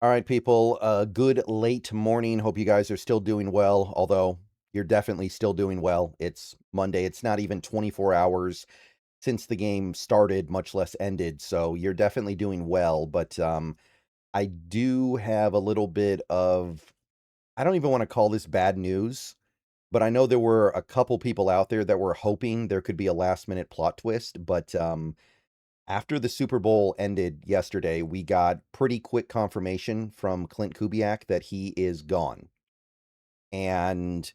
All right, people. Good late morning. Hope you guys are still doing well, although you're definitely still doing well. It's Monday. It's not even 24 hours since the game started, much less ended. So you're definitely doing well. But I do have a little bit of, I don't even want to call this bad news, but I know there were a couple people out there that were hoping there could be a last minute plot twist. But after the Super Bowl ended yesterday, we got pretty quick confirmation from Klint Kubiak that he is gone. And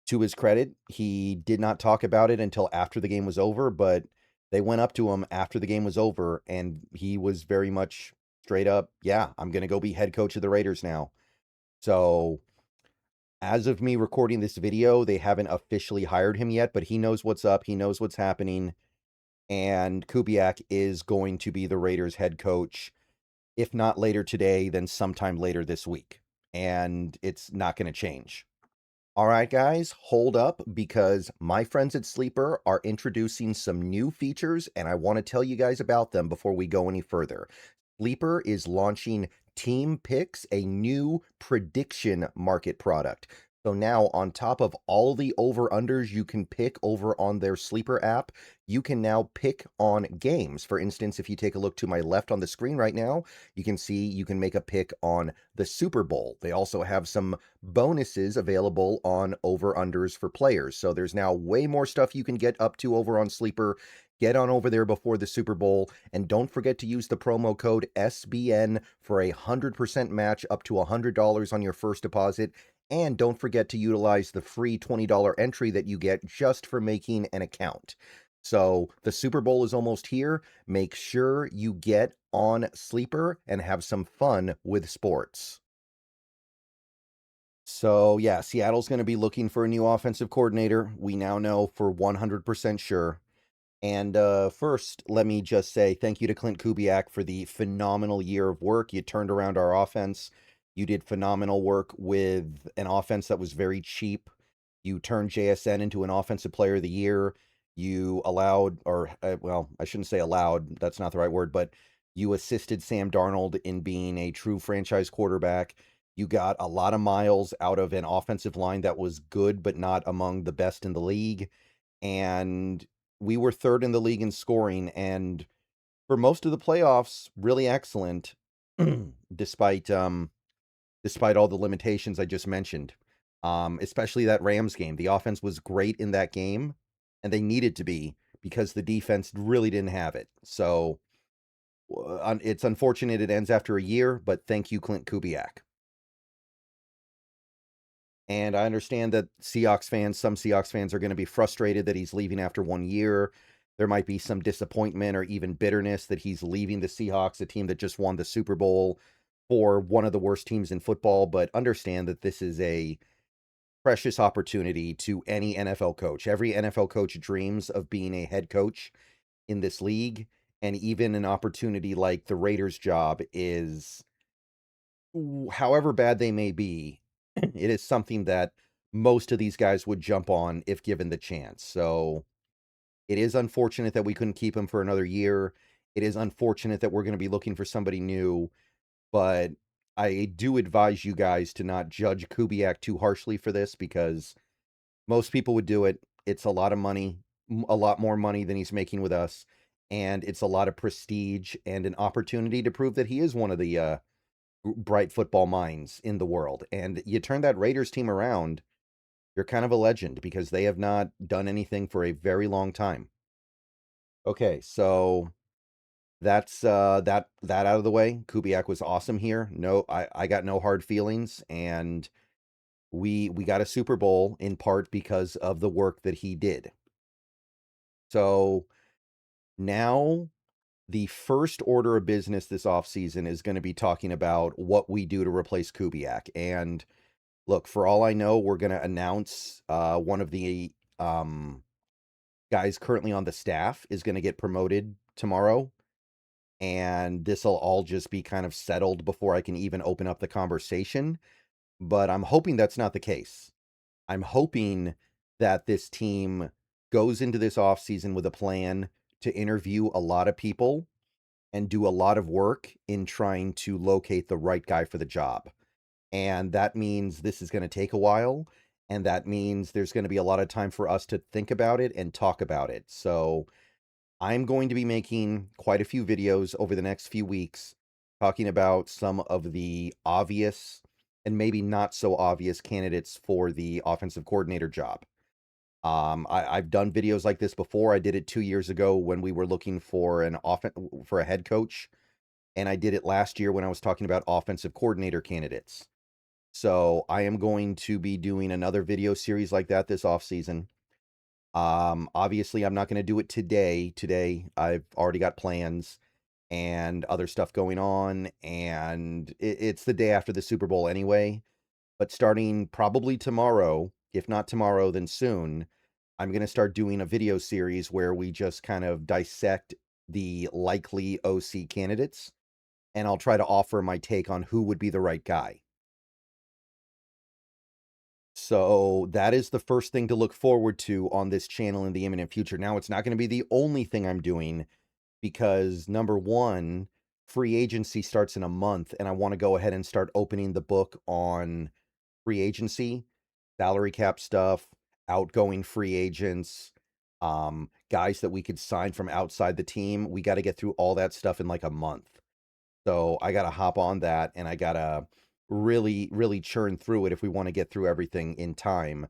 to his credit, he did not talk about it until after the game was over, but they went up to him after the game was over, and he was very much straight up, yeah, I'm going to go be head coach of the Raiders now. So, as of me recording this video, they haven't officially hired him yet, but he knows what's up. He knows what's happening. And Kubiak is going to be the Raiders head coach, if not later today, then sometime later this week. And it's not going to change. All right, guys, hold up, because my friends at Sleeper are introducing some new features, and I want to tell you guys about them before we go any further. Sleeper is launching Team Picks, a new prediction market product. So now, on top of all the over-unders you can pick over on their Sleeper app, you can now pick on games. For instance, if you take a look to my left on the screen right now, you can see you can make a pick on the Super Bowl. They also have some bonuses available on over-unders for players. So there's now way more stuff you can get up to over on Sleeper. Get on over there before the Super Bowl, and don't forget to use the promo code SBN for a 100% match up to $100 on your first deposit. And don't forget to utilize the free $20 entry that you get just for making an account. So the Super Bowl is almost here. Make sure you get on Sleeper and have some fun with sports. So yeah, Seattle's going to be looking for a new offensive coordinator. We now know for 100% sure. And first, let me just say thank you to Klint Kubiak for the phenomenal year of work. You turned around our offense. You did phenomenal work with an offense that was very cheap. You turned JSN into an offensive player of the year. You allowed, or well, I shouldn't say allowed, that's not the right word, but you assisted Sam Darnold in being a true franchise quarterback. You got a lot of miles out of an offensive line that was good, but not among the best in the league. And we were third in the league in scoring, and for most of the playoffs, really excellent, despite despite all the limitations I just mentioned. Especially that Rams game. The offense was great in that game, and they needed to be because the defense really didn't have it. So it's unfortunate it ends after a year, but thank you, Klint Kubiak. And I understand that some Seahawks fans are going to be frustrated that he's leaving after 1 year. There might be some disappointment or even bitterness that he's leaving the Seahawks, a team that just won the Super Bowl, for one of the worst teams in football. But understand that this is a precious opportunity to any NFL coach. Every NFL coach dreams of being a head coach in this league. And even an opportunity like the Raiders job is, however bad they may be, it is something that most of these guys would jump on if given the chance. So it is unfortunate that we couldn't keep him for another year. It is unfortunate that we're going to be looking for somebody new, but I do advise you guys to not judge Kubiak too harshly for this, because most people would do it. It's a lot of money, a lot more money than he's making with us, and it's a lot of prestige and an opportunity to prove that he is one of the bright football minds in the world. And you turn that Raiders team around, you're kind of a legend, because they have not done anything for a very long time. Okay, so that's that out of the way. Kubiak was awesome here. No, I got no hard feelings, and we got a Super Bowl in part because of the work that he did. So now the first order of business this offseason is going to be talking about what we do to replace Kubiak. And look, for all I know, we're going to announce one of the guys currently on the staff is going to get promoted tomorrow. And this will all just be kind of settled before I can even open up the conversation. But I'm hoping that's not the case. I'm hoping that this team goes into this offseason with a plan to interview a lot of people and do a lot of work in trying to locate the right guy for the job. And that means this is going to take a while. And that means there's going to be a lot of time for us to think about it and talk about it. So I'm going to be making quite a few videos over the next few weeks talking about some of the obvious and maybe not so obvious candidates for the offensive coordinator job. I've done videos like this before. I did it 2 years ago when we were looking for for a head coach, and I did it last year when I was talking about offensive coordinator candidates. So I am going to be doing another video series like that this offseason. Obviously, I'm not going to do it today. Today, I've already got plans and other stuff going on, and it's the day after the Super Bowl anyway. But starting probably tomorrow, if not tomorrow, then soon, I'm going to start doing a video series where we just kind of dissect the likely OC candidates, and I'll try to offer my take on who would be the right guy. So that is the first thing to look forward to on this channel in the imminent future. Now, it's not going to be the only thing I'm doing because, number one, free agency starts in a month, and I want to go ahead and start opening the book on free agency, salary cap stuff, outgoing free agents, guys that we could sign from outside the team. We got to get through all that stuff in like a month. So I got to hop on that, and I got to really, really churn through it if we want to get through everything in time,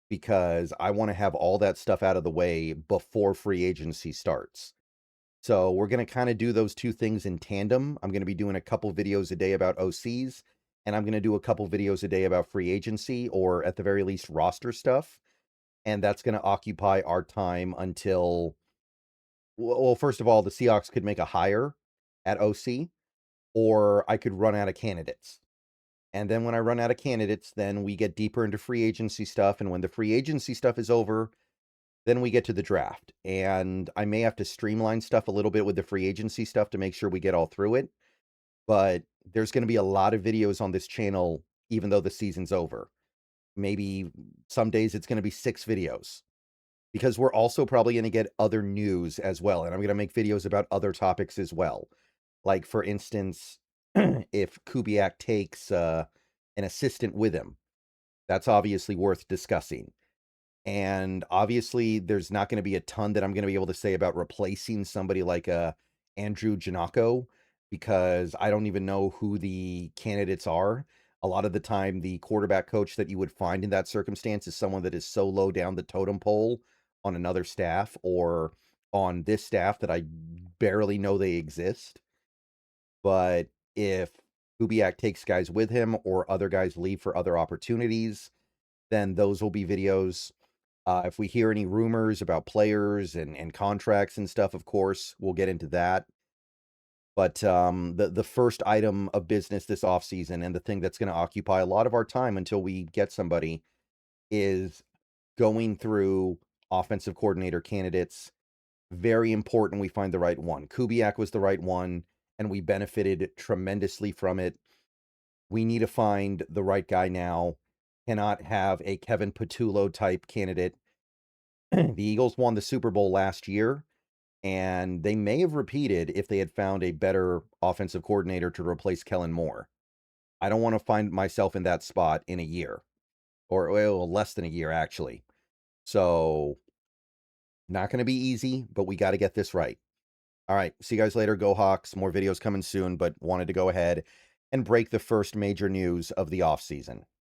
because I want to have all that stuff out of the way before free agency starts. So we're going to kind of do those two things in tandem. I'm going to be doing a couple videos a day about OCs, and I'm going to do a couple videos a day about free agency, or at the very least roster stuff. And that's going to occupy our time until, well, first of all, the Seahawks could make a hire at OC, or I could run out of candidates. And then when I run out of candidates, then we get deeper into free agency stuff. And when the free agency stuff is over, then we get to the draft. And I may have to streamline stuff a little bit with the free agency stuff to make sure we get all through it. But there's going to be a lot of videos on this channel, even though the season's over. Maybe some days it's going to be 6 videos, because we're also probably going to get other news as well. And I'm going to make videos about other topics as well. Like, for instance, if Kubiak takes an assistant with him, that's obviously worth discussing. And obviously, there's not going to be a ton that I'm going to be able to say about replacing somebody like Andrew Janocko, because I don't even know who the candidates are. A lot of the time, the quarterback coach that you would find in that circumstance is someone that is so low down the totem pole on another staff or on this staff that I barely know they exist. But if Kubiak takes guys with him or other guys leave for other opportunities, then those will be videos. If we hear any rumors about players and contracts and stuff, of course, we'll get into that. But the first item of business this offseason, and the thing that's going to occupy a lot of our time until we get somebody, is going through offensive coordinator candidates. Very important we find the right one. Kubiak was the right one, and we benefited tremendously from it. We need to find the right guy now. Cannot have a Kevin Patullo type candidate. The Eagles won the Super Bowl last year, and they may have repeated if they had found a better offensive coordinator to replace Kellen Moore. I don't want to find myself in that spot in a year, or well, less than a year, actually. So, not going to be easy, but we got to get this right. All right, see you guys later. Go Hawks. More videos coming soon, but wanted to go ahead and break the first major news of the offseason.